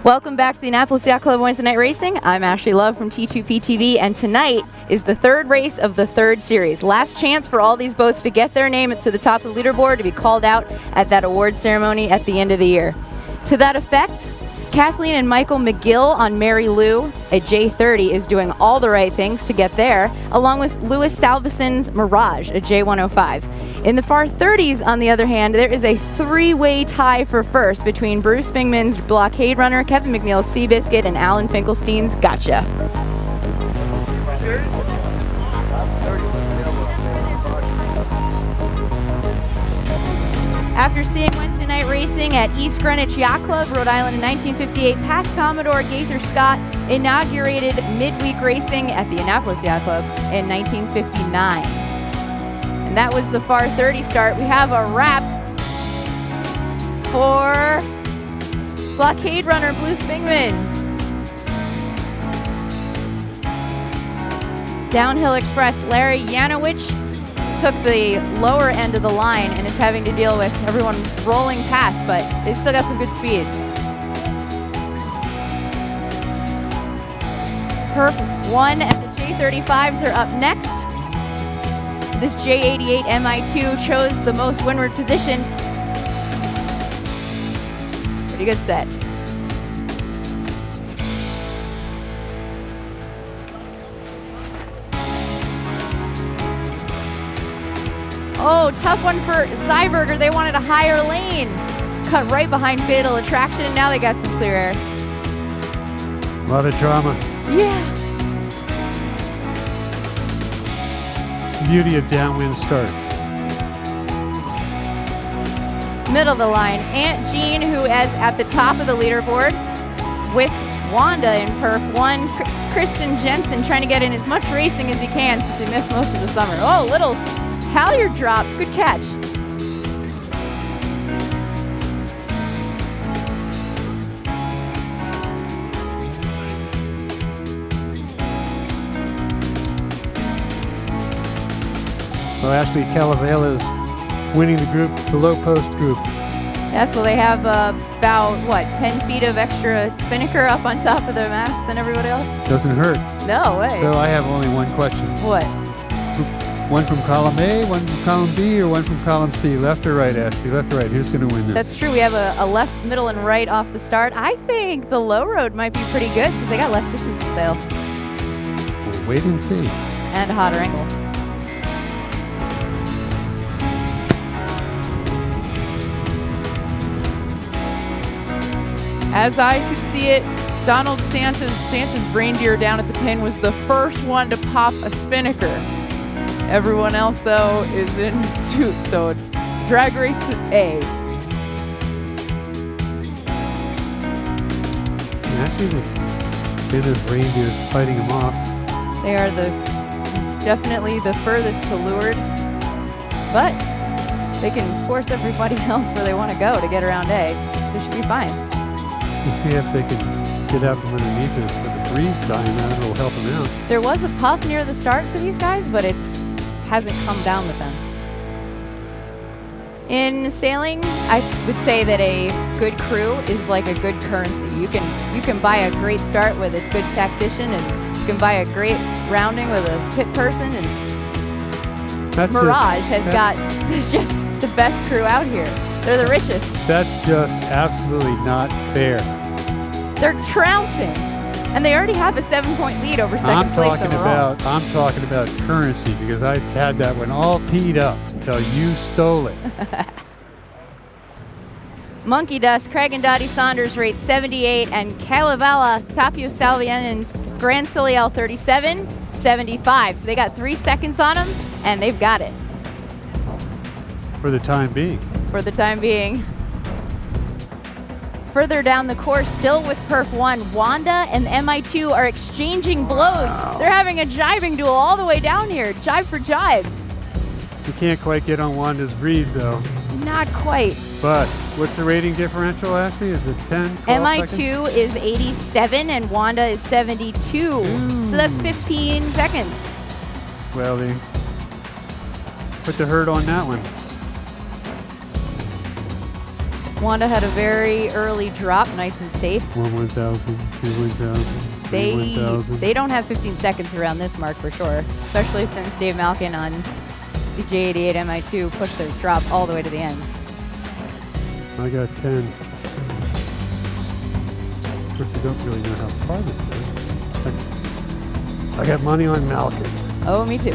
Welcome back to the Annapolis Yacht Club Wednesday Night Racing. I'm Ashley Love from T2P TV, and tonight is the third race of the third series. Last chance for all these boats to get their name to the top of the leaderboard to be called out at that award ceremony at the end of the year. To that effect, Kathleen and Michael McGill on Mary Lou at J30 is doing all the right things to get there, along with Louis Salveson's Mirage at J105. In the far 30s, on the other hand, there is a three-way tie for first between Bruce Spingman's Blockade Runner, Kevin McNeil's Seabiscuit, and Alan Finkelstein's Gotcha. After seeing Wednesday night racing at East Greenwich Yacht Club, Rhode Island in 1958, past Commodore Gaither Scott inaugurated midweek racing at the Annapolis Yacht Club in 1959. And that was the far 30 start. We have a wrap for Blockade Runner Blue Spingman. Downhill Express Larry Yanowich took the lower end of the line and is having to deal with everyone rolling past, but they still got some good speed. Perf 1 and the J35s are up next. This J88 MI2 chose the most windward position. Pretty good set. Oh, tough one for Xiberger. They wanted a higher lane. Cut right behind Fatal Attraction. Now they got some clear air. A lot of drama. Yeah. Beauty of downwind starts. Middle of the line, Aunt Jean, who is at the top of the leaderboard with Wanda in Perf 1. Christian Jensen trying to get in as much racing as he can since he missed most of the summer. Oh, little halyard drop. Good catch. So Ashley Calavela is winning the group, the low post group. Yeah, so they have about, 10 feet of extra spinnaker up on top of their mast than everybody else? Doesn't hurt. No way. So I have only one question. What? One from column A, one from column B, or one from column C? Left or right, Ashley? Left or right? Who's going to win this? That's true. We have a left, middle, and right off the start. I think the low road might be pretty good because they got less distance to sail. We'll wait and see. And a hotter angle. As I could see it, Donald Santa's reindeer down at the pin was the first one to pop a spinnaker. Everyone else, though, is in suit, so it's drag race to A. Actually, Santa's reindeer's fighting him off. They are definitely the furthest to leeward, but they can force everybody else where they want to go to get around A. They should be fine. We'll see if they can get out from underneath this, but the breeze dying out will help them out. There was a puff near the start for these guys, but it hasn't come down with them. In sailing, I would say that a good crew is like a good currency. You can buy a great start with a good tactician, and you can buy a great rounding with a pit person, and Mirage has got just the best crew out here. They're the richest. That's just absolutely not fair. They're trouncing, and they already have a 7-point lead over second place overall. I'm talking about currency, because I had that one all teed up until you stole it. Monkey Dust, Craig and Dottie Saunders rate 78, and Calavella, Tapio Salvianen's Grand Soleil 37, 75. So they got 3 seconds on them, and they've got it. For the time being. For the time being. Further down the course, still with Perf 1, Wanda and MI2 are exchanging blows. Wow. They're having a jibing duel all the way down here, jibe for jibe. You can't quite get on Wanda's breeze, though. not quite. But what's the rating differential, Ashley? Is it 10, 12 seconds? MI2 is 87 and Wanda is 72. So that's 15 seconds. Well, they put the hurt on that one. Wanda had a very early drop, nice and safe. 1,000, 2,000, They don't have 15 seconds around this mark for sure, especially since Dave Malkin on the J88 MI2 pushed their drop all the way to the end. I got 10. Of course, I don't really know how far this is. I got money on Malkin. Oh, me too.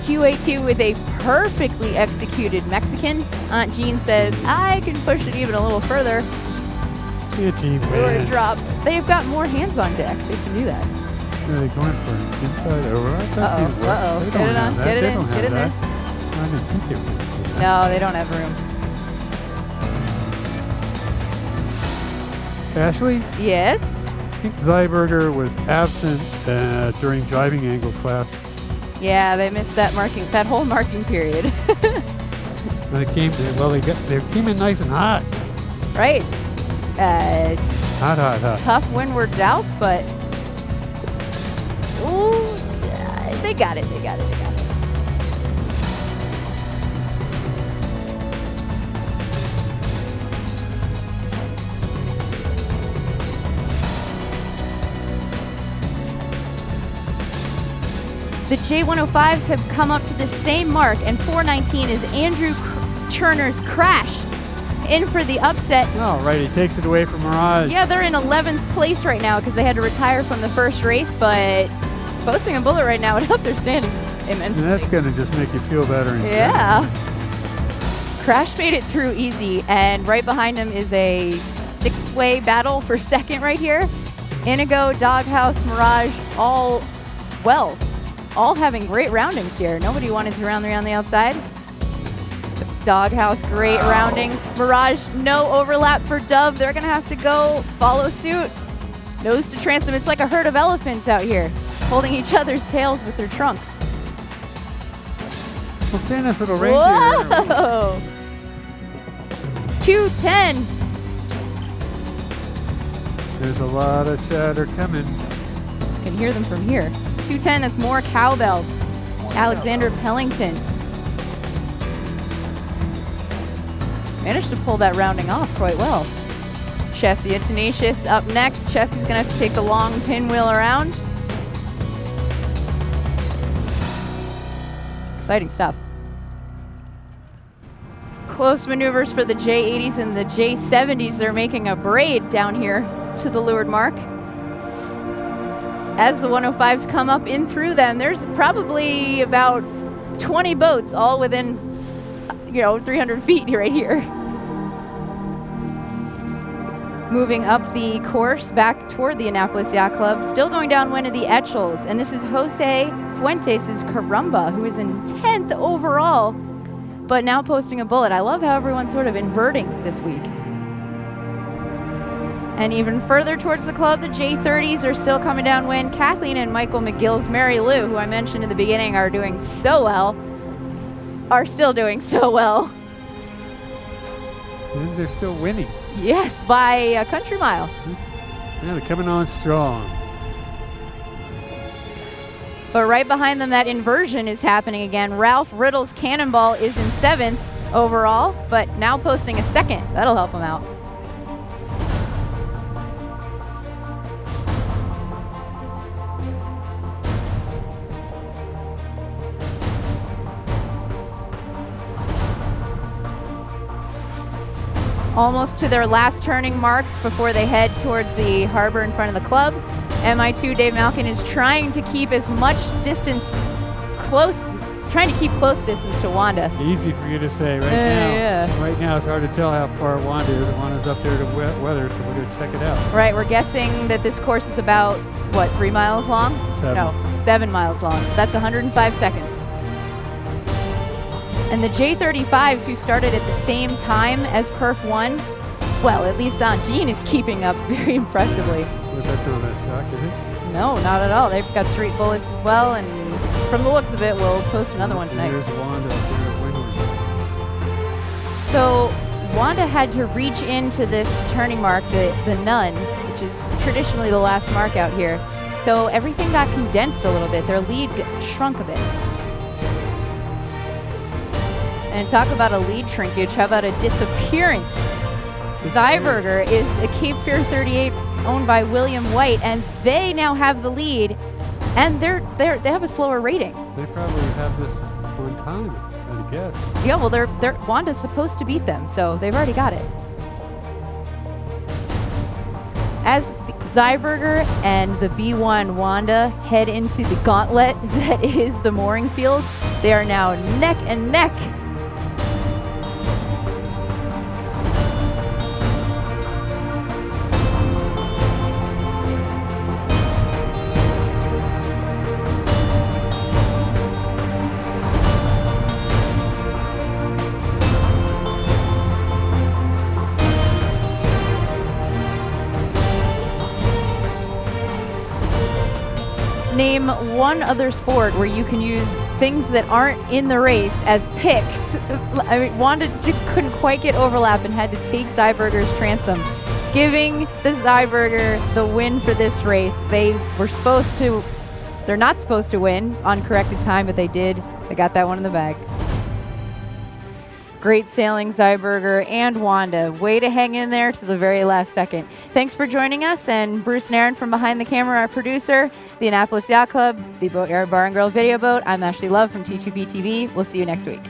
QA2 with a perfectly executed Mexican. Aunt Jean says, I can push it even a little further. Yeah, Jean, Or a drop. They've got more hands on deck. They can do that. Are they going for inside over? Uh-oh. Get it on. Get it in. Get in there. I didn't think they would. No, they don't have room. Ashley, Yes? I think Xiberger was absent during driving angle class. Yeah, they missed that whole marking period. They came in nice and hot. Right. Hot. Tough windward douse, but ooh, they got it. The J105s have come up to the same mark, and 419 is Andrew Cherner's crash in for the upset. Oh, right. He takes it away from Mirage. Yeah, they're in 11th place right now because they had to retire from the first race, but posting a bullet right now would help their standings immensely. And that's going to just make you feel better. Yeah. Crash made it through easy, and right behind him is a six-way battle for second right here. Inigo, Doghouse, Mirage, all having great roundings here. Nobody wanted to round around the outside. Doghouse, great rounding. Mirage, no overlap for Dove. They're going to have to go follow suit. Nose to transom. It's like a herd of elephants out here, holding each other's tails with their trunks. Well, Santa's little reindeer. Whoa! 210. There's a lot of chatter coming. You can hear them from here. 210, that's more cowbell. Alexander Pellington. Managed to pull that rounding off quite well. Chessie and Tenacious up next. Chessie's going to have to take the long pinwheel around. Exciting stuff. Close maneuvers for the J80s and the J70s. They're making a braid down here to the leeward mark. As the 105s come up in through them, there's probably about 20 boats all within 300 feet right here. Moving up the course back toward the Annapolis Yacht Club, still going downwind of the Etchells, and this is Jose Fuentes' Carumba, who is in 10th overall, but now posting a bullet. I love how everyone's sort of inverting this week. And even further towards the club, the J30s are still coming downwind. Kathleen and Michael McGill's Mary Lou, who I mentioned in the beginning are doing so well, are still doing so well. And they're still winning. Yes, by a country mile. Yeah, they're coming on strong. But right behind them, that inversion is happening again. Ralph Riddle's Cannonball is in 7th overall, but now posting a 2nd. That'll help him out. Almost to their last turning mark before they head towards the harbor in front of the club. MI2 Dave Malkin is trying to keep as much distance close distance to Wanda. Easy for you to say right now. Yeah. Right now it's hard to tell how far Wanda is. Wanda's up there to weather, so we're going to check it out. Right, we're guessing that this course is about, 3 miles long? 7. No, 7 miles long. So that's 105 seconds. And the J35s, who started at the same time as Perf 1, well, at least Aunt Jean is keeping up very impressively. Was that not that shock, is it? No, not at all. They've got street bullets as well, and from the looks of it, we'll post another one tonight. There's Wanda up there at windward. So Wanda had to reach into this turning mark, the nun, which is traditionally the last mark out here. So everything got condensed a little bit. Their lead shrunk a bit. And talk about a lead shrinkage. How about a disappearance? Xiberger is a Cape Fear 38 owned by William White, and they now have the lead, and they have a slower rating. They probably have this one time, I guess. Yeah, well, Wanda's supposed to beat them, so they've already got it. As Xiberger and the B1 Wanda head into the gauntlet that is the mooring field, they are now neck and neck. Name one other sport where you can use things that aren't in the race as picks. I mean, Wanda couldn't quite get overlap and had to take Xiberger's transom, giving the Xiberger the win for this race. They're not supposed to win on corrected time, but they did. They got that one in the bag. Great sailing, Xiberger and Wanda. Way to hang in there to the very last second. Thanks for joining us, and Bruce and Aaron from behind the camera, our producer, the Annapolis Yacht Club, the Boat Yard Bar and Grill video boat. I'm Ashley Love from T2P TV. We'll see you next week.